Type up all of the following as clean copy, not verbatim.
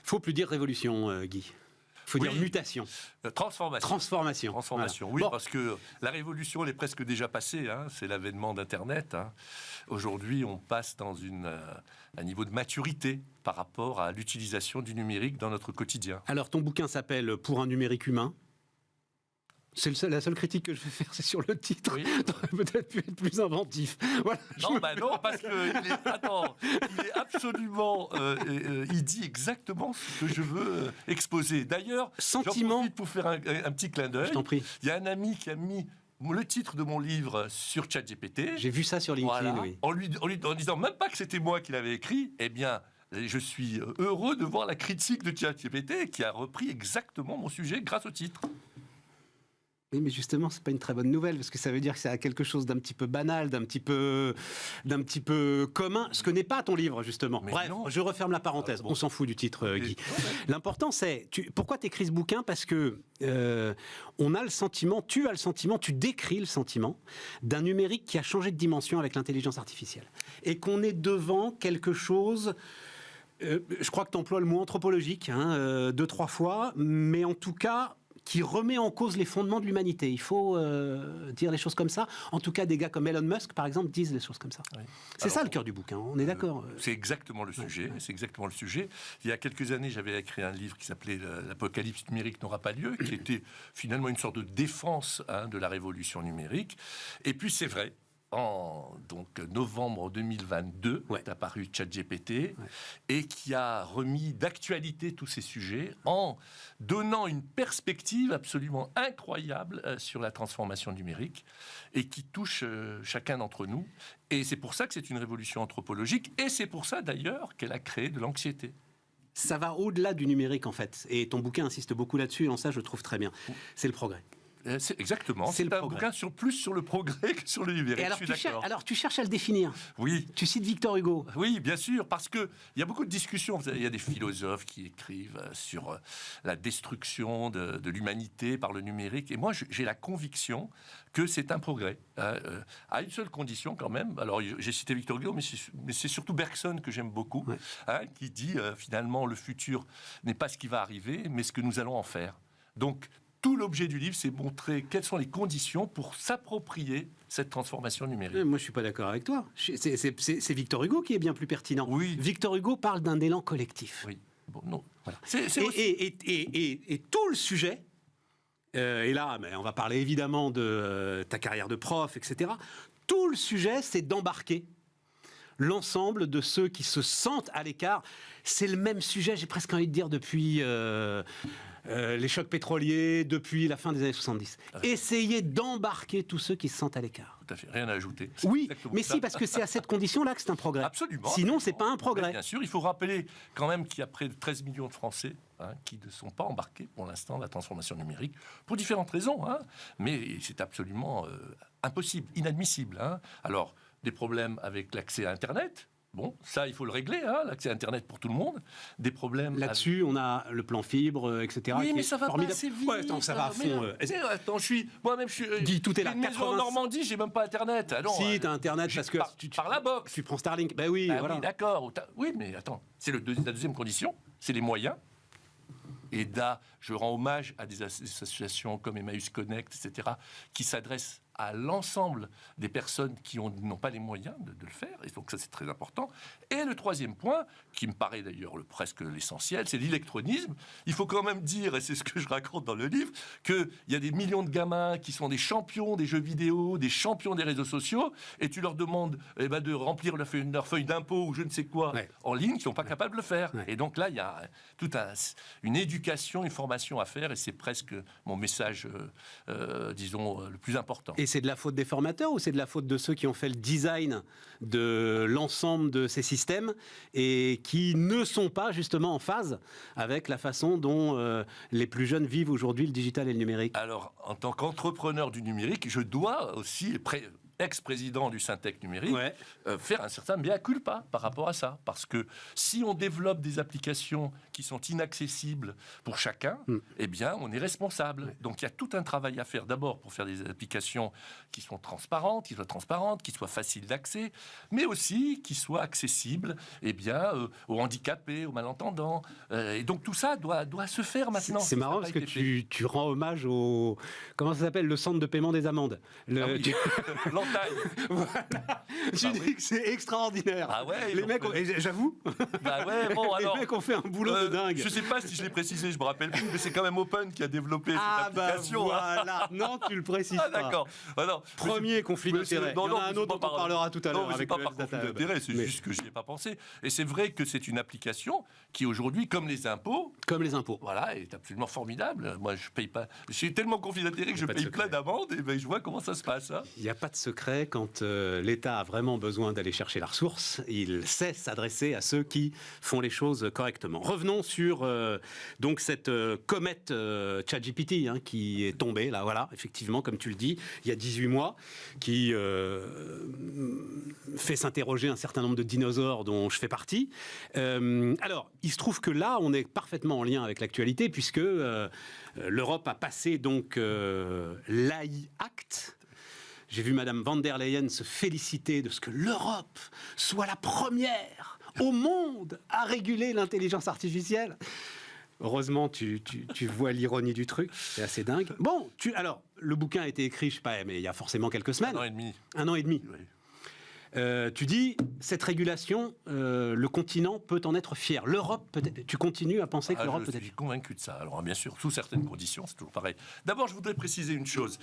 faut plus dire révolution, Guy. Il faut dire mutation. Transformation. Voilà. Oui, parce que la révolution, elle est presque déjà passée. C'est l'avènement d'Internet. Aujourd'hui, on passe dans un niveau de maturité par rapport à l'utilisation du numérique dans notre quotidien. Alors, ton bouquin s'appelle « Pour un numérique humain ». La seule critique que je vais faire, c'est sur le titre. Oui. T'aurais peut-être pu être plus inventif. Voilà, non, parce qu'il est absolument... il dit exactement ce que je veux exposer. D'ailleurs, j'en profite pour faire un petit clin d'œil. Je t'en prie. Il y a un ami qui a mis le titre de mon livre sur ChatGPT. J'ai vu ça sur LinkedIn, oui. En disant même pas que c'était moi qui l'avais écrit, eh bien... Je suis heureux de voir la critique de ChatGPT qui a repris exactement mon sujet grâce au titre. Oui, mais justement, c'est pas une très bonne nouvelle, parce que ça veut dire que c'est quelque chose d'un petit peu banal, d'un petit peu commun, ce que n'est pas ton livre, justement. Mais bref, non. Je referme la parenthèse. On s'en fout du titre, Guy. L'important, c'est... Pourquoi tu écris ce bouquin ? Parce que on a le sentiment, tu décris le sentiment d'un numérique qui a changé de dimension avec l'intelligence artificielle. Et qu'on est devant quelque chose... je crois que tu emploies le mot anthropologique, 2-3 fois, mais en tout cas... qui remet en cause les fondements de l'humanité. Il faut dire les choses comme ça. En tout cas, des gars comme Elon Musk, par exemple, disent les choses comme ça. Oui. C'est ça le cœur du bouquin, on est d'accord. C'est exactement le sujet. Ouais. C'est exactement le sujet. Il y a quelques années, j'avais écrit un livre qui s'appelait « L'apocalypse numérique n'aura pas lieu », qui était finalement une sorte de défense de la révolution numérique. Et puis, c'est vrai, en novembre 2022, est apparu ChatGPT et qui a remis d'actualité tous ces sujets en donnant une perspective absolument incroyable sur la transformation numérique et qui touche chacun d'entre nous. Et c'est pour ça que c'est une révolution anthropologique et c'est pour ça d'ailleurs qu'elle a créé de l'anxiété. Ça va au-delà du numérique en fait. Et ton bouquin insiste beaucoup là-dessus et en ça je trouve très bien. C'est le progrès. Exactement. C'est un bouquin plus sur le progrès que sur le numérique. Et alors, tu cherches à le définir. Oui. Tu cites Victor Hugo. Oui, bien sûr, parce qu'il y a beaucoup de discussions. Il y a des philosophes qui écrivent sur la destruction de l'humanité par le numérique. Et moi, j'ai la conviction que c'est un progrès. À une seule condition, quand même. Alors, j'ai cité Victor Hugo, mais c'est surtout Bergson que j'aime beaucoup, qui dit, finalement, le futur n'est pas ce qui va arriver, mais ce que nous allons en faire. Donc, tout l'objet du livre, c'est montrer quelles sont les conditions pour s'approprier cette transformation numérique. Moi, je ne suis pas d'accord avec toi. C'est Victor Hugo qui est bien plus pertinent. Oui. Victor Hugo parle d'un élan collectif. Oui. Bon, non. Voilà. Et tout le sujet, et là, on va parler évidemment de ta carrière de prof, etc. Tout le sujet, c'est d'embarquer l'ensemble de ceux qui se sentent à l'écart. C'est le même sujet, j'ai presque envie de dire, depuis... les chocs pétroliers depuis la fin des années 70. Essayez d'embarquer tous ceux qui se sentent à l'écart. Tout à fait, rien à ajouter. Oui, mais si, parce que c'est à cette condition-là que c'est un progrès. Absolument. Sinon, c'est pas un progrès. Mais bien sûr, il faut rappeler quand même qu'il y a près de 13 millions de Français qui ne sont pas embarqués pour l'instant dans la transformation numérique, pour différentes raisons. Mais c'est absolument impossible, inadmissible. Alors, des problèmes avec l'accès à Internet. Bon, ça, il faut le régler, l'accès à Internet pour tout le monde. Des problèmes... Là-dessus, on a le plan fibre, etc. Oui, mais ça va formidable. pas assez vite. Ouais, attends, ça va à fond. Attends, moi-même, je suis... Dis, tout est là. Une maison en Normandie, j'ai même pas Internet. Si, t'as Internet parce que... Par la box. Tu prends Starlink. Ben oui, voilà. Oui, d'accord. Oui, mais attends, c'est la deuxième condition, c'est les moyens. Et là, je rends hommage à des associations comme Emmaüs Connect, etc., qui s'adressent à l'ensemble des personnes qui n'ont pas les moyens de le faire. Et donc ça, c'est très important. Et le troisième point, qui me paraît d'ailleurs presque l'essentiel, c'est l'électronisme. Il faut quand même dire, et c'est ce que je raconte dans le livre, qu'il y a des millions de gamins qui sont des champions des jeux vidéo, des champions des réseaux sociaux, et tu leur demandes de remplir leur feuille d'impôt ou je ne sais quoi en ligne, qui ne sont pas capables de le faire. Et donc là, il y a toute une éducation, une formation à faire, et c'est presque mon message, disons, le plus important. Et c'est de la faute des formateurs ou c'est de la faute de ceux qui ont fait le design de l'ensemble de ces systèmes et qui ne sont pas justement en phase avec la façon dont les plus jeunes vivent aujourd'hui le digital et le numérique ? Alors, en tant qu'entrepreneur du numérique, je dois aussi ex-président du Syntec numérique, faire un certain mea culpa par rapport à ça. Parce que si on développe des applications qui sont inaccessibles pour chacun, eh bien, on est responsable. Donc, il y a tout un travail à faire d'abord pour faire des applications qui sont transparentes, qui soient faciles d'accès, mais aussi qui soient accessibles aux handicapés, aux malentendants. Et donc, tout ça doit se faire maintenant. C'est marrant parce que tu rends hommage au... Comment ça s'appelle ? Le centre de paiement des amendes. L'entaille. Voilà. Tu dis que c'est extraordinaire. Ah ouais, les mecs, j'avoue, les mecs ont fait un boulot de dingue. Je ne sais pas si je l'ai précisé, je me rappelle plus, mais c'est quand même Open qui a développé cette application. Voilà. Non, tu le précises pas. D'accord. Premier conflit d'intérêt. Il y en a un autre dont on parlera tout à l'heure. Non, mais c'est pas par conflit d'intérêt, c'est juste que je n'y ai pas pensé. Et c'est vrai que c'est une application qui aujourd'hui, comme les impôts, voilà, est absolument formidable. Moi, je paye pas. J'ai tellement conflit d'intérêt que je paye plein d'amendes et je vois comment ça se passe. Il n'y a pas de secret quand l'État a vraiment besoin d'aller chercher la ressource. Il sait s'adresser à ceux qui font les choses correctement. Revenons sur donc cette comète ChatGPT qui est tombée, là, voilà, effectivement, comme tu le dis, il y a 18 mois, qui fait s'interroger un certain nombre de dinosaures dont je fais partie. Alors, il se trouve que là, on est parfaitement en lien avec l'actualité, puisque l'Europe a passé donc l'AI Act. J'ai vu Madame van der Leyen se féliciter de ce que l'Europe soit la première au monde à réguler l'intelligence artificielle. Heureusement, tu vois l'ironie du truc, c'est assez dingue. Bon, alors, le bouquin a été écrit, je sais pas, mais il y a forcément quelques semaines. 1 an et demi. Oui. Tu dis, cette régulation, le continent peut en être fier. L'Europe, peut-être. Tu continues à penser que l'Europe peut être... Je suis convaincu de ça. Alors, bien sûr, sous certaines conditions, c'est toujours pareil. D'abord, je voudrais préciser une chose.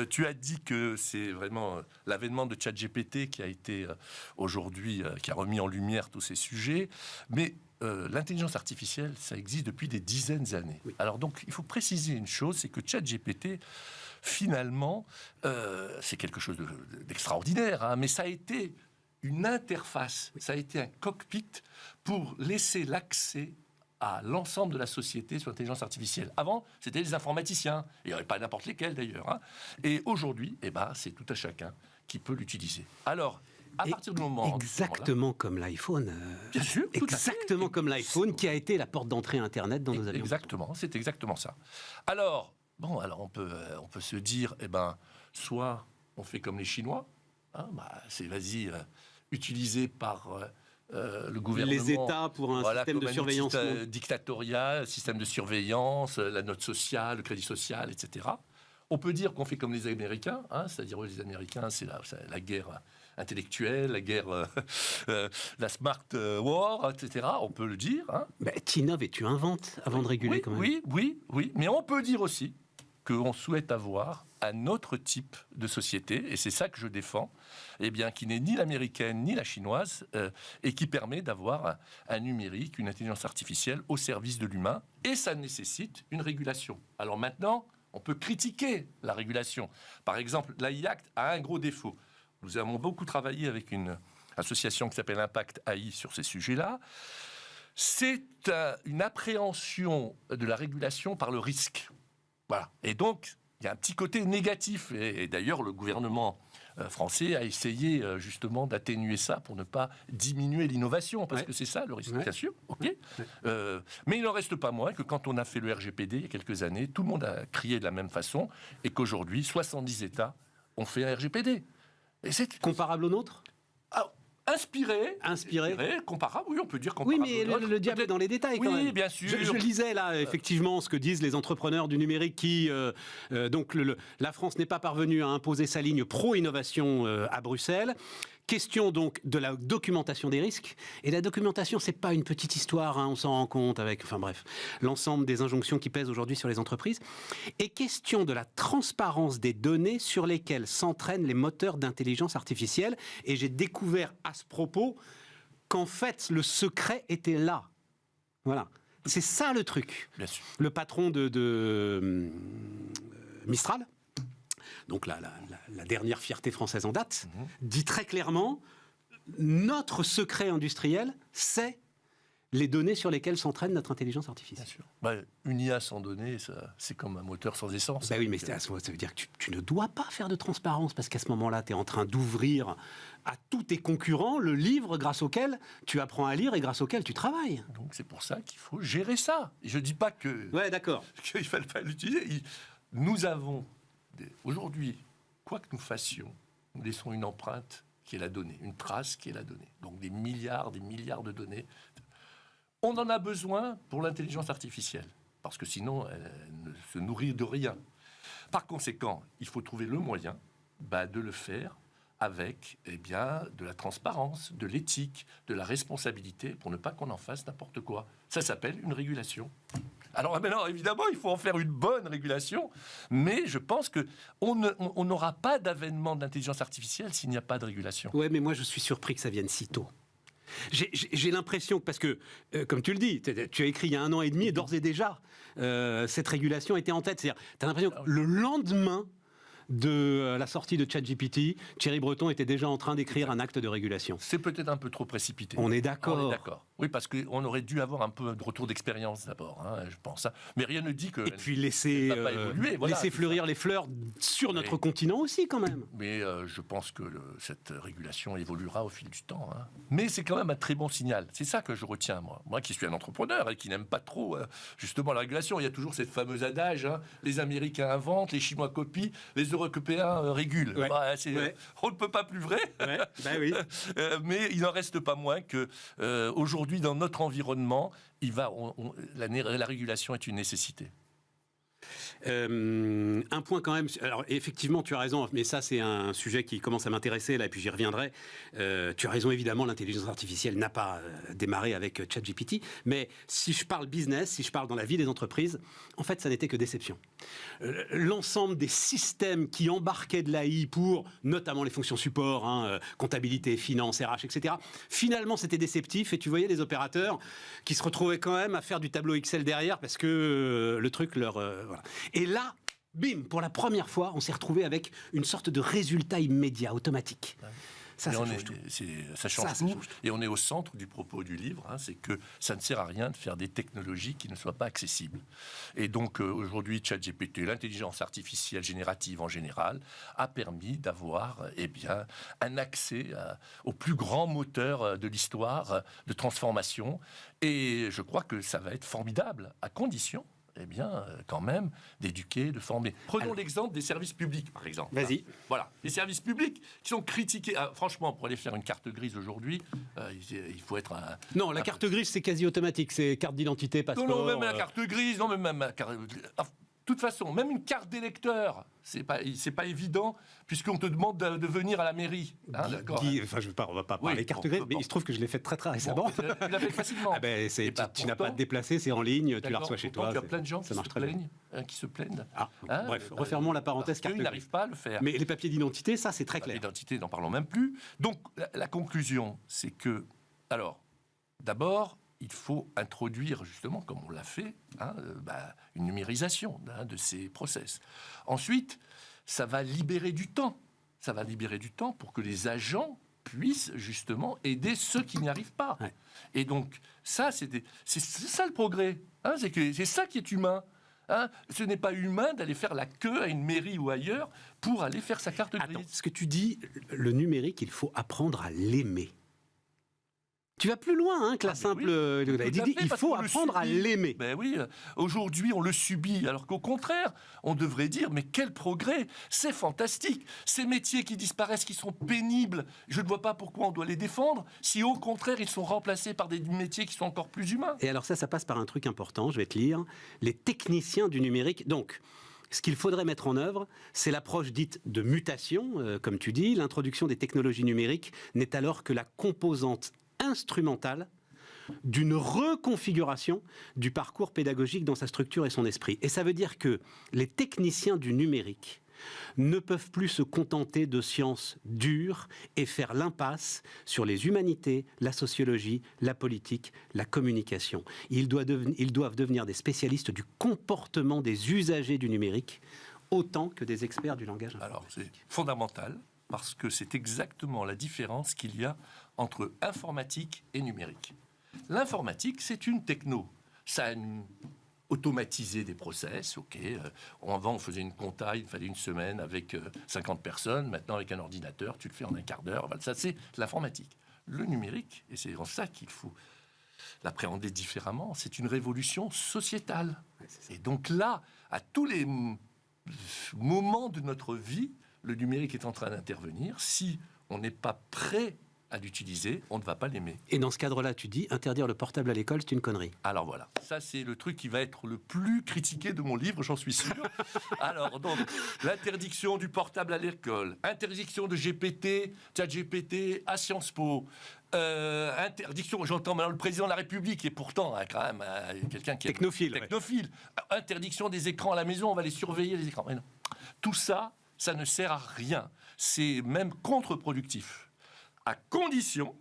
Tu as dit que c'est vraiment l'avènement de ChatGPT qui a été aujourd'hui, qui a remis en lumière tous ces sujets. Mais l'intelligence artificielle, ça existe depuis des dizaines d'années. Oui. Alors, donc, il faut préciser une chose, c'est que ChatGPT... Finalement, c'est quelque chose d'extraordinaire, mais ça a été une interface, ça a été un cockpit pour laisser l'accès à l'ensemble de la société sur l'intelligence artificielle. Avant, c'était les informaticiens, il n'y avait pas n'importe lesquels d'ailleurs. Et aujourd'hui, c'est tout à chacun qui peut l'utiliser. Alors, à partir du moment... Exactement comme l'iPhone. Bien sûr. Exactement comme l'iPhone qui a été la porte d'entrée Internet dans nos avions. Exactement, c'est exactement ça. Alors on peut se dire, soit on fait comme les Chinois, c'est utilisé par le gouvernement. Les États pour un système de surveillance. Dictatorial, système de surveillance, la note sociale, le crédit social, etc. On peut dire qu'on fait comme les Américains, c'est-à-dire les Américains, c'est la guerre intellectuelle, la guerre, la smart war, etc. On peut le dire. Tu innoves et tu inventes avant de réguler quand même. Oui. Mais on peut dire aussi qu'on souhaite avoir un autre type de société, et c'est ça que je défends, qui n'est ni l'américaine ni la chinoise, et qui permet d'avoir un numérique, une intelligence artificielle au service de l'humain, et ça nécessite une régulation. Alors maintenant, on peut critiquer la régulation. Par exemple, l'AI Act a un gros défaut. Nous avons beaucoup travaillé avec une association qui s'appelle Impact AI sur ces sujets-là. C'est une appréhension de la régulation par le risque. Voilà. Et donc, il y a un petit côté négatif. Et d'ailleurs, le gouvernement français a essayé justement d'atténuer ça pour ne pas diminuer l'innovation, parce que c'est ça le risque, bien sûr. Okay. Mais il n'en reste pas moins que quand on a fait le RGPD il y a quelques années, tout le monde a crié de la même façon, et qu'aujourd'hui, 70 États ont fait un RGPD. Et c'est comparable au nôtre ? Inspiré, comparable, oui, on peut dire comparable. Oui, mais le diable est dans les détails quand même. Oui, bien sûr. Je lisais là, effectivement, ce que disent les entrepreneurs du numérique qui... donc, la France n'est pas parvenue à imposer sa ligne pro-innovation à Bruxelles. Question donc de la documentation des risques. Et la documentation, c'est pas une petite histoire, on s'en rend compte avec, l'ensemble des injonctions qui pèsent aujourd'hui sur les entreprises. Et question de la transparence des données sur lesquelles s'entraînent les moteurs d'intelligence artificielle. Et j'ai découvert à ce propos qu'en fait, le secret était là. Voilà. C'est ça le truc. Bien sûr. Le patron de Mistral, donc la dernière fierté française en date, dit très clairement, notre secret industriel, c'est les données sur lesquelles s'entraîne notre intelligence artificielle. Bien sûr. Une IA sans données, c'est comme un moteur sans essence. Oui, mais ça veut dire que tu ne dois pas faire de transparence, parce qu'à ce moment-là, tu es en train d'ouvrir à tous tes concurrents le livre grâce auquel tu apprends à lire et grâce auquel tu travailles. Donc c'est pour ça qu'il faut gérer ça. Je ne dis pas que qu'il ne fallait pas l'utiliser. Nous avons, aujourd'hui, quoi que nous fassions, nous laissons une empreinte qui est la donnée, une trace qui est la donnée. Donc des milliards de données. On en a besoin pour l'intelligence artificielle, parce que sinon, elle ne se nourrit de rien. Par conséquent, il faut trouver le moyen de le faire avec de la transparence, de l'éthique, de la responsabilité, pour ne pas qu'on en fasse n'importe quoi. Ça s'appelle une régulation. Alors maintenant, évidemment, il faut en faire une bonne régulation, mais je pense qu'on n'aura pas d'avènement de l'intelligence artificielle s'il n'y a pas de régulation. Ouais, mais moi, je suis surpris que ça vienne si tôt. J'ai l'impression, parce que, comme tu le dis, tu as écrit il y a 1 an et demi, et d'ores et déjà, cette régulation était en tête. C'est-à-dire, tu as l'impression que le lendemain de la sortie de ChatGPT, Thierry Breton était déjà en train d'écrire un acte de régulation. C'est peut-être un peu trop précipité. On est d'accord. On est d'accord. Oui, parce qu'on aurait dû avoir un peu de retour d'expérience d'abord, je pense. Mais rien ne dit que... Et puis laisser fleurir les fleurs sur notre continent aussi, quand même. Mais je pense que cette régulation évoluera au fil du temps. Mais c'est quand même un très bon signal. C'est ça que je retiens, moi. Moi qui suis un entrepreneur et qui n'aime pas trop, justement, la régulation. Il y a toujours cette fameuse adage, les Américains inventent, les Chinois copient, les Européens régulent. Ouais. On ne peut pas plus vrai. Ouais. Oui. Mais il n'en reste pas moins que aujourd'hui, dans notre environnement, la régulation est une nécessité. Un point quand même, alors effectivement tu as raison, mais ça c'est un sujet qui commence à m'intéresser là, et puis j'y reviendrai. Tu as raison, évidemment, l'intelligence artificielle n'a pas démarré avec ChatGPT, mais si je parle business, si je parle dans la vie des entreprises, en fait ça n'était que déception. L'ensemble des systèmes qui embarquaient de l'AI pour notamment les fonctions support, comptabilité, finance, RH, etc., finalement c'était déceptif, et tu voyais des opérateurs qui se retrouvaient quand même à faire du tableau Excel derrière parce que le truc leur... voilà. Et là, bim, pour la première fois, on s'est retrouvé avec une sorte de résultat immédiat, automatique. Ça change tout. Ça change tout. Et on est au centre du propos du livre, c'est que ça ne sert à rien de faire des technologies qui ne soient pas accessibles. Et donc aujourd'hui, ChatGPT, l'intelligence artificielle générative en général, a permis d'avoir un accès au plus grand moteur de l'histoire de transformation. Et je crois que ça va être formidable, à condition quand même, d'éduquer, de former. Prenons l'exemple des services publics, par exemple. Vas-y. Voilà, les services publics qui sont critiqués. Franchement, pour aller faire une carte grise aujourd'hui, il faut être un... Non, la carte grise, c'est quasi automatique. C'est carte d'identité, passeport... Non, même la carte grise, même la carte... De toute façon, même une carte d'électeur, c'est pas évident, puisqu'on te demande de venir à la mairie. D'accord. On va pas parler carte grise, mais il se se trouve que je l'ai faite très récemment. Tu l'as fait facilement. Tu n'as pas à te déplacer, c'est en ligne, tu la reçois chez toi. Il y a plein de gens qui se plaignent. Bref, refermons la parenthèse carte grise. Ils n'arrivent pas à le faire. Mais les papiers d'identité, ça, c'est très clair. L'identité, n'en parlons même plus. Donc, la conclusion, c'est que, alors, d'abord, il faut introduire, justement, comme on l'a fait, une numérisation de ces process. Ensuite, ça va libérer du temps. Ça va libérer du temps pour que les agents justement aider ceux qui n'y arrivent pas. Ouais. Et donc, ça, c'est ça le progrès. C'est ça qui est humain. Ce n'est pas humain d'aller faire la queue à une mairie ou ailleurs pour aller faire sa carte grise. Attends, ce que tu dis, le numérique, il faut apprendre à l'aimer. Tu vas plus loin que la simple... il faut apprendre à l'aimer. Ben oui, aujourd'hui on le subit, alors qu'au contraire, on devrait dire, mais quel progrès, c'est fantastique. Ces métiers qui disparaissent, qui sont pénibles, je ne vois pas pourquoi on doit les défendre, si au contraire ils sont remplacés par des métiers qui sont encore plus humains. Et alors ça passe par un truc important, je vais te lire, les techniciens du numérique. Donc, ce qu'il faudrait mettre en œuvre, c'est l'approche dite de mutation, comme tu dis. L'introduction des technologies numériques n'est alors que la composante instrumentale d'une reconfiguration du parcours pédagogique dans sa structure et son esprit. Et ça veut dire que les techniciens du numérique ne peuvent plus se contenter de sciences dures et faire l'impasse sur les humanités, la sociologie, la politique, la communication. Ils doivent devenir des spécialistes du comportement des usagers du numérique, autant que des experts du langage informatique. Alors, c'est fondamental, parce que c'est exactement la différence qu'il y a entre informatique et numérique. L'informatique, c'est une techno. Ça a automatisé des process, ok. Avant, on faisait une compta, il fallait une semaine avec 50 personnes. Maintenant, avec un ordinateur, tu le fais en un quart d'heure. Ça, c'est l'informatique. Le numérique, et c'est en ça qu'il faut l'appréhender différemment, c'est une révolution sociétale. Et donc là, à tous les moments de notre vie, le numérique est en train d'intervenir. Si on n'est pas prêt à l'utiliser, on ne va pas l'aimer. Et dans ce cadre-là, tu dis, interdire le portable à l'école, c'est une connerie. Alors voilà, ça c'est le truc qui va être le plus critiqué de mon livre, j'en suis sûr. Alors donc, l'interdiction du portable à l'école, interdiction de ChatGPT à Sciences Po, interdiction, j'entends maintenant le président de la République, qui est pourtant quand même quelqu'un qui est technophile. Interdiction des écrans à la maison, on va les surveiller, les écrans. Mais non. Tout ça, ça ne sert à rien. C'est même contre-productif. À condition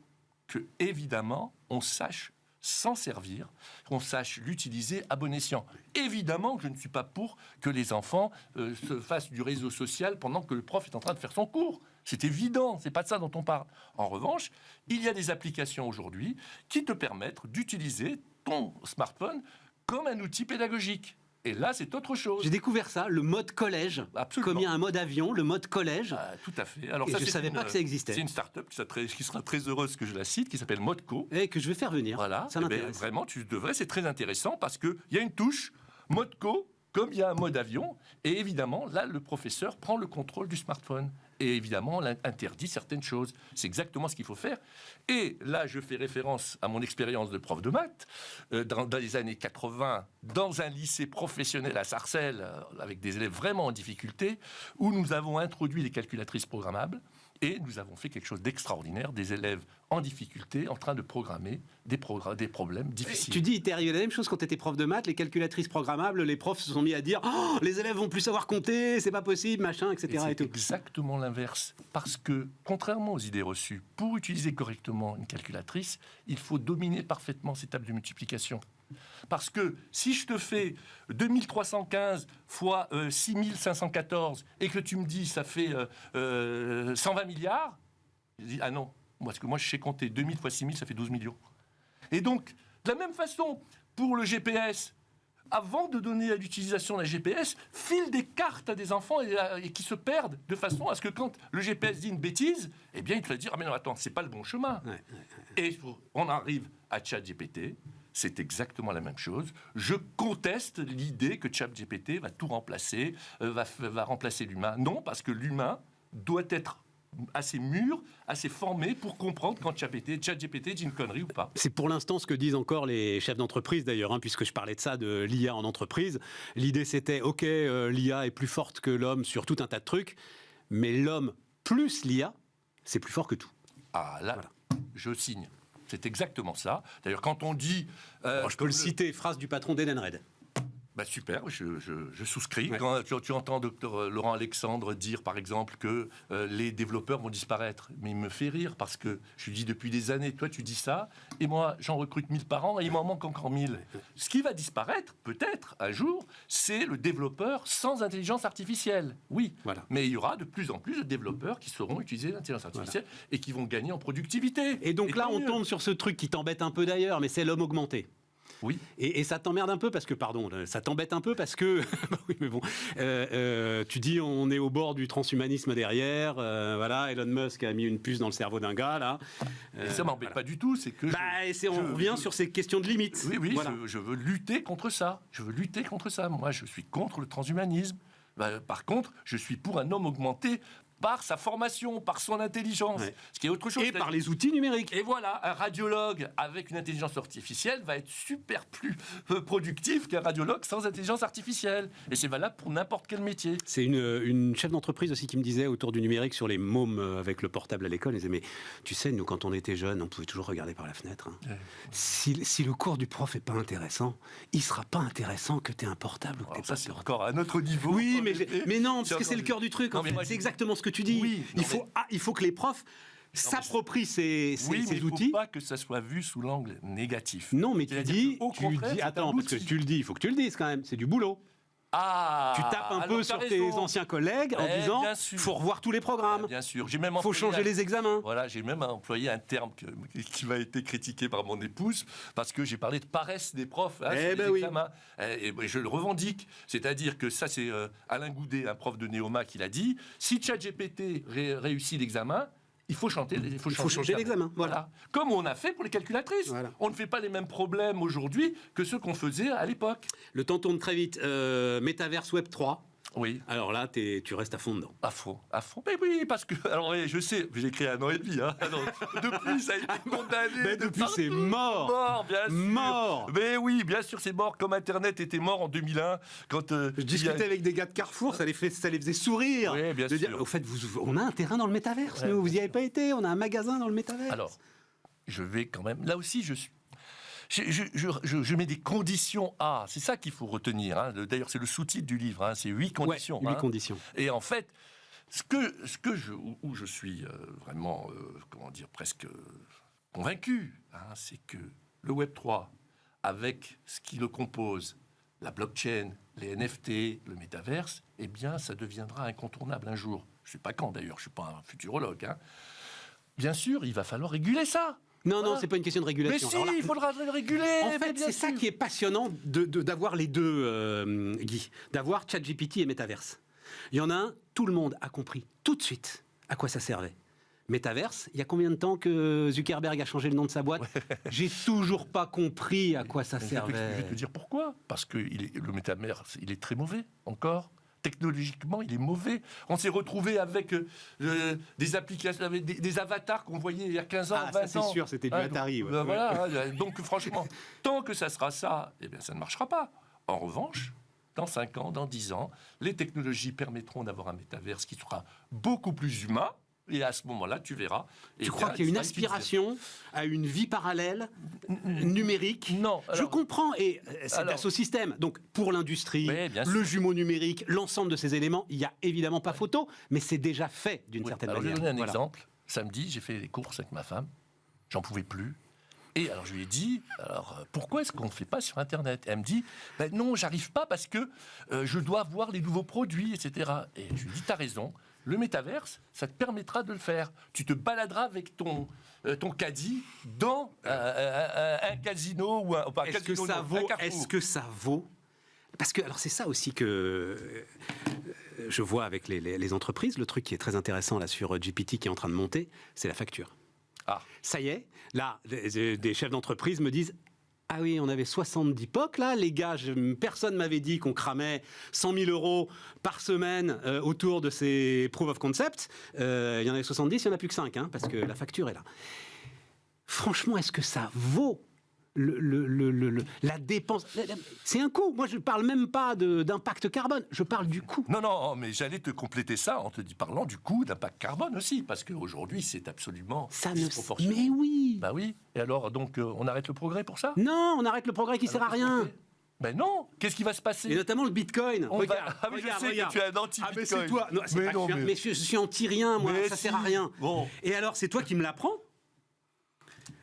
que, évidemment, on sache s'en servir, qu'on sache l'utiliser à bon escient. Évidemment que je ne suis pas pour que les enfants se fassent du réseau social pendant que le prof est en train de faire son cours. C'est évident, c'est pas de ça dont on parle. En revanche, il y a des applications aujourd'hui qui te permettent d'utiliser ton smartphone comme un outil pédagogique. Et là, c'est autre chose. J'ai découvert ça, le mode collège. Absolument. Comme il y a un mode avion, le mode collège. Tout à fait. Alors, et ça, je ne savais pas que ça existait. C'est une start-up qui sera très heureuse que je la cite, qui s'appelle Modco. Et que je vais faire venir. Voilà. Ça m'intéresse. Vraiment, tu devrais, c'est très intéressant parce qu'il y a une touche Modco, comme il y a un mode avion. Et évidemment, là, le professeur prend le contrôle du smartphone. Et évidemment, on interdit certaines choses. C'est exactement ce qu'il faut faire. Et là, je fais référence à mon expérience de prof de maths. Dans les années 80, dans un lycée professionnel à Sarcelles, avec des élèves vraiment en difficulté, où nous avons introduit les calculatrices programmables. Et nous avons fait quelque chose d'extraordinaire, des élèves en difficulté, en train de programmer des problèmes difficiles. Tu dis, il t'est arrivé la même chose quand tu étais prof de maths, les calculatrices programmables, les profs se sont mis à dire oh, les élèves vont plus savoir compter, c'est pas possible, machin, etc. Et c'est et tout. Exactement l'inverse. Parce que, contrairement aux idées reçues, pour utiliser correctement une calculatrice, il faut dominer parfaitement ces tables de multiplication. Parce que si je te fais 2315 fois 6514 et que tu me dis ça fait 120 milliards, je dis ah non, parce que moi je sais compter 2000 fois 6000, ça fait 12 millions. Et donc, de la même façon, pour le GPS, avant de donner à l'utilisation d'un GPS, file des cartes à des enfants et qui se perdent de façon à ce que quand le GPS dit une bêtise, eh bien il te va dire ah mais non attends, c'est pas le bon chemin. Et on arrive à ChatGPT. C'est exactement la même chose. Je conteste l'idée que ChatGPT va tout remplacer, va remplacer l'humain. Non, parce que l'humain doit être assez mûr, assez formé pour comprendre quand ChatGPT dit une connerie ou pas. C'est pour l'instant ce que disent encore les chefs d'entreprise d'ailleurs, hein, puisque je parlais de ça, de l'IA en entreprise. L'idée c'était, ok, l'IA est plus forte que l'homme sur tout un tas de trucs, mais l'homme plus l'IA, c'est plus fort que tout. Ah là, voilà. Je signe. C'est exactement ça. D'ailleurs, quand on dit... je peux le citer, phrase du patron d'Edenred. Bah super, je souscris. Ouais. Quand tu entends Dr Laurent Alexandre dire, par exemple, que les développeurs vont disparaître, mais il me fait rire parce que je lui dis depuis des années, toi tu dis ça, et moi j'en recrute 1000 par an et il m'en manque encore 1000. Ce qui va disparaître, peut-être, un jour, c'est le développeur sans intelligence artificielle. Oui, voilà. Mais il y aura de plus en plus de développeurs qui sauront utiliser l'intelligence artificielle et qui vont gagner en productivité. Et donc là, on tombe sur ce truc qui t'embête un peu d'ailleurs, mais c'est l'homme augmenté. Oui. Et ça t'emmerde un peu parce que, pardon, ça t'embête un peu parce que, oui, mais bon, tu dis on est au bord du transhumanisme derrière, voilà, Elon Musk a mis une puce dans le cerveau d'un gars là. Et ça m'embête pas du tout, c'est que on revient sur ces questions de limites. Oui, voilà. je veux lutter contre ça. Moi, je suis contre le transhumanisme. Par contre, je suis pour un homme augmenté par sa formation, par son intelligence, ce qui est autre chose. Et par les outils numériques. Et voilà, un radiologue avec une intelligence artificielle va être super plus productif qu'un radiologue sans intelligence artificielle. Et c'est valable pour n'importe quel métier. C'est une chef d'entreprise aussi qui me disait autour du numérique sur les mômes avec le portable à l'école. Elle disait, mais tu sais, nous, quand on était jeunes, on pouvait toujours regarder par la fenêtre. Hein. Si le cours du prof n'est pas intéressant, il ne sera pas intéressant que tu aies un portable. Alors ça, c'est encore à un autre niveau. Oui, mais non, parce que c'est le cœur du truc. En fait. C'est exactement ce que tu dis. Oui, il faut que les profs s'approprient ces outils. Mais il ne faut pas que ça soit vu sous l'angle négatif. Non, mais tu dis, attends, parce que tu le dis, il faut que tu le dises quand même, c'est du boulot. Ah, tu tapes un peu sur tes anciens collègues en disant il faut revoir tous les programmes. Bien sûr. J'ai même faut changer les examens. Voilà, j'ai même employé un terme qui m'a été critiqué par mon épouse parce que j'ai parlé de paresse des profs sur les examens. Et je le revendique. C'est-à-dire que ça, c'est Alain Goudet, un prof de Néoma, qui l'a dit. Si ChatGPT réussit l'examen, il faut changer l'examen. Voilà. Comme on a fait pour les calculatrices. Voilà. On ne fait pas les mêmes problèmes aujourd'hui que ceux qu'on faisait à l'époque. Le temps tourne très vite. Metaverse Web 3. Oui. Alors là, tu restes à fond dedans. À fond. Mais oui, parce que... Alors, je sais, j'ai écrit 1 an et demi. Hein. Alors, depuis, ça a été condamné. Mais depuis, c'est mort. Mort, bien sûr. Mort. Mais oui, bien sûr, c'est mort. Comme Internet était mort en 2001. Quand, je discutais avec des gars de Carrefour, ça les faisait sourire. Oui, bien sûr. Dire, au fait, on a un terrain dans le métaverse. Nous, vous n'y avez pas été. On a un magasin dans le métaverse. Alors, je vais quand même... Là aussi, je mets des conditions à. C'est ça qu'il faut retenir. Hein. D'ailleurs, c'est le sous-titre du livre. Hein. C'est 8 conditions. 8 conditions. Et en fait, où je suis vraiment, presque convaincu, hein, c'est que le Web 3, avec ce qui le compose, la blockchain, les NFT, le métaverse, eh bien, ça deviendra incontournable un jour. Je ne sais pas quand, d'ailleurs. Je ne suis pas un futurologue. Hein. Bien sûr, il va falloir réguler ça. Non, c'est pas une question de régulation. Mais si, il faudra le réguler. En fait, c'est ça qui est passionnant d'avoir les deux, Guy. D'avoir ChatGPT et Metaverse. Il y en a un, tout le monde a compris tout de suite à quoi ça servait. Metaverse, il y a combien de temps que Zuckerberg a changé le nom de sa boîte ? J'ai toujours pas compris à quoi ça servait. Je vais te dire pourquoi. Parce que le Metaverse, il est très mauvais, encore. Technologiquement, il est mauvais. On s'est retrouvé avec des applications, avec des avatars qu'on voyait il y a 15 ans, 20 ans. C'est sûr, c'était du Atari. Donc franchement, tant que ça sera ça, eh bien, ça ne marchera pas. En revanche, dans 5 ans, dans 10 ans, les technologies permettront d'avoir un métaverse qui sera beaucoup plus humain. Et à ce moment-là, tu verras. Tu crois qu'il y a une aspiration à une vie parallèle numérique ? Non. Alors, je comprends, et c'est Dassault Systèmes. Donc, pour l'industrie, le jumeau numérique, l'ensemble de ces éléments, il n'y a évidemment pas photo, mais c'est déjà fait d'une certaine manière. Je vais donner un exemple. Samedi, j'ai fait les courses avec ma femme. J'en pouvais plus. Et alors, je lui ai dit, pourquoi est-ce qu'on ne fait pas sur Internet ? Elle me dit, non, j'arrive pas parce que je dois voir les nouveaux produits, etc. Et je lui ai dit, t'as raison. Le métaverse, ça te permettra de le faire. Tu te baladeras avec ton caddie dans un casino ou un Est-ce que ça vaut Parce que, alors c'est ça aussi que je vois avec les entreprises. Le truc qui est très intéressant là sur GPT qui est en train de monter, c'est la facture. Ça y est, là, des chefs d'entreprise me disent... Ah oui, on avait 70 POC, là, les gars, personne m'avait dit qu'on cramait 100 000 euros par semaine autour de ces proof of concept. Il y en avait 70, il n'y en a plus que 5, hein, parce que la facture est là. Franchement, est-ce que ça vaut la dépense? C'est un coût. Moi, je ne parle même pas d'impact carbone, je parle du coût. Non, mais j'allais te compléter ça en te parlant du coût d'impact carbone aussi, parce qu'aujourd'hui, c'est absolument disproportionné. Mais oui. Bah oui. Et alors, donc, on arrête le progrès pour ça ? Non, on arrête le progrès qui ne sert à rien. Ben non, qu'est-ce qui va se passer ? Et notamment le Bitcoin. Regarde, je sais que tu es un anti-Bitcoin. Mais c'est toi. Non, mais je suis anti-rien, moi, ça sert à rien. Bon. Et alors, c'est toi qui me l'apprends ?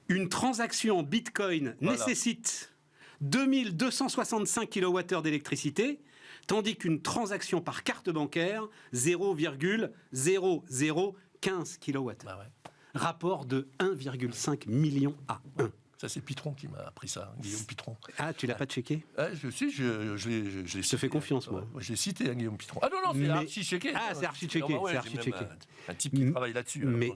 Une transaction Bitcoin nécessite 2265 kWh d'électricité, tandis qu'une transaction par carte bancaire, 0,0015 kW. Bah ouais. Rapport de 1,5 million à 1. Ça, c'est Pitron qui m'a appris ça, Guillaume Pitron. Ah, tu l'as pas checké ? Je te fais confiance, moi. Je l'ai cité, hein, Guillaume Pitron. Ah non, c'est archi-checké. Ah, c'est archi-checké. C'est archi-checké. Un type qui travaille là-dessus. Mais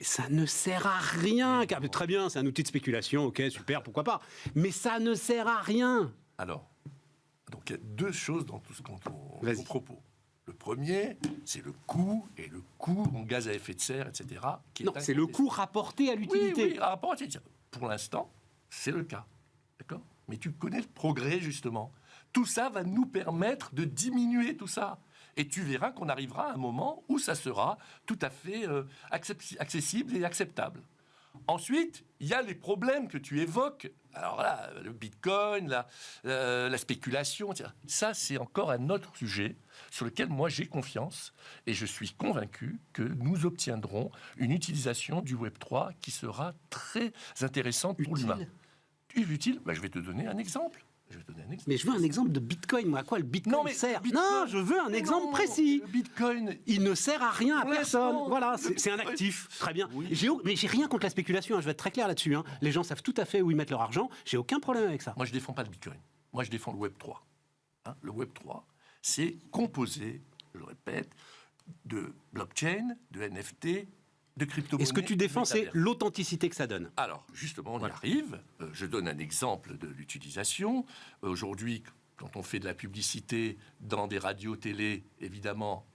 ça ne sert à rien. Très bien, c'est un outil de spéculation, ok, super, pourquoi pas. Mais ça ne sert à rien. Alors, donc il y a deux choses dans tout ce qu'on propos. Le premier, c'est le coût, et le coût en gaz à effet de serre, etc. Non, c'est le coût rapporté à l'utilité. Oui, rapporté. Pour l'instant, c'est le cas. D'accord ? Mais tu connais le progrès, justement. Tout ça va nous permettre de diminuer tout ça. Et tu verras qu'on arrivera à un moment où ça sera tout à fait accessible et acceptable. Ensuite, il y a les problèmes que tu évoques. Alors là, le Bitcoin, la spéculation, etc. Ça, c'est encore un autre sujet sur lequel moi j'ai confiance et je suis convaincu que nous obtiendrons une utilisation du Web3 qui sera très intéressante pour l'humain. Utile ? Je vais te donner un exemple. Je vais te donner un exemple. Mais je veux un exemple de Bitcoin. Moi, à quoi le Bitcoin sert? Non, je veux un exemple non, précis. Le Bitcoin, il ne sert à rien à personne. Voilà, c'est un actif. Très bien. Oui. Mais j'ai rien contre la spéculation. Je vais être très clair là-dessus. Les gens savent tout à fait où ils mettent leur argent. J'ai aucun problème avec ça. Moi, je défends pas le Bitcoin. Moi, je défends le Web 3. Le Web 3, c'est composé, je le répète, de blockchain, de NFT, de crypto-monnaie. Et ce que tu défends, c'est l'authenticité que ça donne. Alors, justement, on y arrive. Je donne un exemple de l'utilisation. Aujourd'hui, quand on fait de la publicité dans des radios télé, évidemment,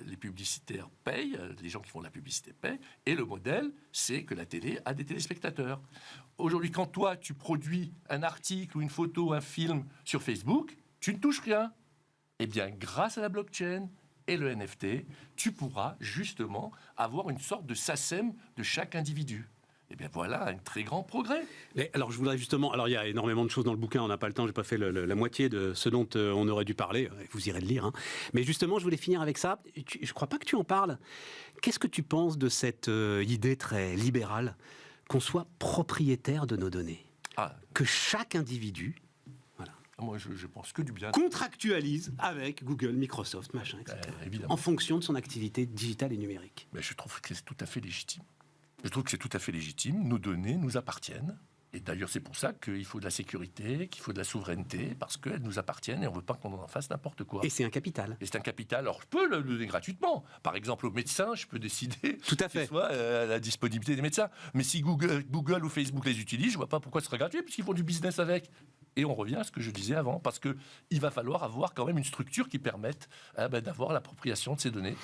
les publicitaires payent, les gens qui font de la publicité payent, et le modèle, c'est que la télé a des téléspectateurs. Aujourd'hui, quand toi, tu produis un article ou une photo, un film sur Facebook, tu ne touches rien. Eh bien, grâce à la blockchain et le NFT, tu pourras justement avoir une sorte de SACEM de chaque individu. Eh bien voilà, un très grand progrès. Mais alors je voudrais justement, alors il y a énormément de choses dans le bouquin, on n'a pas le temps, j'ai pas fait la moitié de ce dont on aurait dû parler, vous irez le lire. Hein. Mais justement, je voulais finir avec ça, je crois pas que tu en parles. Qu'est-ce que tu penses de cette idée très libérale qu'on soit propriétaire de nos données? Que chaque individu... Moi, je pense que du bien. Contractualise avec Google, Microsoft, machin, etc. En fonction de son activité digitale et numérique. Mais je trouve que c'est tout à fait légitime. Je trouve que c'est tout à fait légitime. Nos données nous appartiennent. Et d'ailleurs, c'est pour ça qu'il faut de la sécurité, qu'il faut de la souveraineté, parce qu'elles nous appartiennent et on ne veut pas qu'on en fasse n'importe quoi. Et c'est un capital. Et c'est un capital. Alors, je peux le donner gratuitement. Par exemple, aux médecins, je peux décider tout à fait. qu'il soit à la disponibilité des médecins. Mais si Google ou Facebook les utilisent, je ne vois pas pourquoi ce serait gratuit, puisqu'ils font du business avec. Et on revient à ce que je disais avant, parce qu'il va falloir avoir quand même une structure qui permette d'avoir l'appropriation de ces données.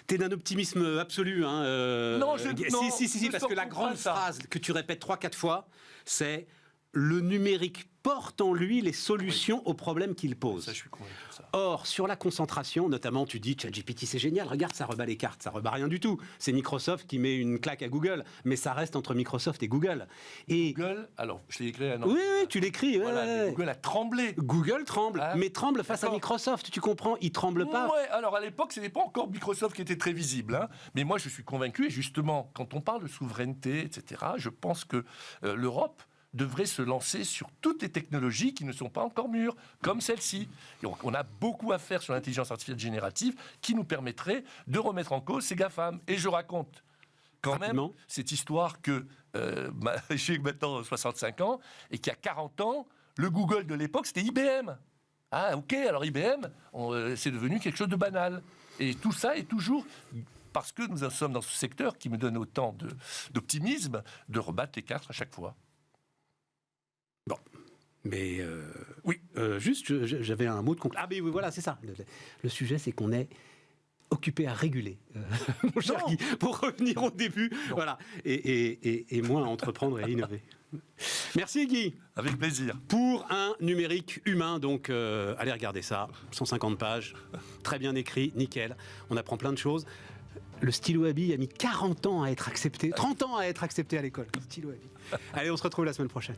T'es d'un optimisme absolu. Hein, non, si, parce que la grande phrase que tu répètes 3-4 fois, c'est « le numérique porte en lui les solutions aux problèmes qu'il pose ». Ça, je suis convaincu de ça. Or, sur la concentration, notamment, tu dis ChatGPT, c'est génial, regarde, ça rebat les cartes, ça rebat rien du tout. C'est Microsoft qui met une claque à Google, mais ça reste entre Microsoft et Google. Et Google, alors, je l'ai écrit un an. Oui, tu l'écris. Voilà, Google a tremblé. Google tremble, mais tremble face à Microsoft, tu comprends, il tremble pas. Ouais, alors à l'époque, ce n'était pas encore Microsoft qui était très visible. Hein. Mais moi, je suis convaincu, et justement, quand on parle de souveraineté, etc., je pense que l'Europe devrait se lancer sur toutes les technologies qui ne sont pas encore mûres, comme celle-ci. Donc, on a beaucoup à faire sur l'intelligence artificielle générative qui nous permettrait de remettre en cause ces GAFAM. Et je raconte quand même cette histoire que j'ai maintenant 65 ans et qu'il y a 40 ans, le Google de l'époque, c'était IBM. Ah, ok, alors IBM, c'est devenu quelque chose de banal. Et tout ça est toujours... Parce que nous sommes dans ce secteur qui me donne autant d'optimisme, de rebattre les cartes à chaque fois. Bon, mais oui, juste, j'avais un mot de conclusion. Ah, mais oui, voilà, c'est ça. Le sujet, c'est qu'on est occupé à réguler, mon cher Guy, pour revenir au début, voilà, et moins à entreprendre et à innover. Merci Guy. Avec plaisir. Pour un numérique humain, donc allez regarder ça, 150 pages, très bien écrit, nickel. On apprend plein de choses. Le stylo à billes a mis 40 ans à être accepté, 30 ans à être accepté à l'école. Stylo à billes. Allez, on se retrouve la semaine prochaine.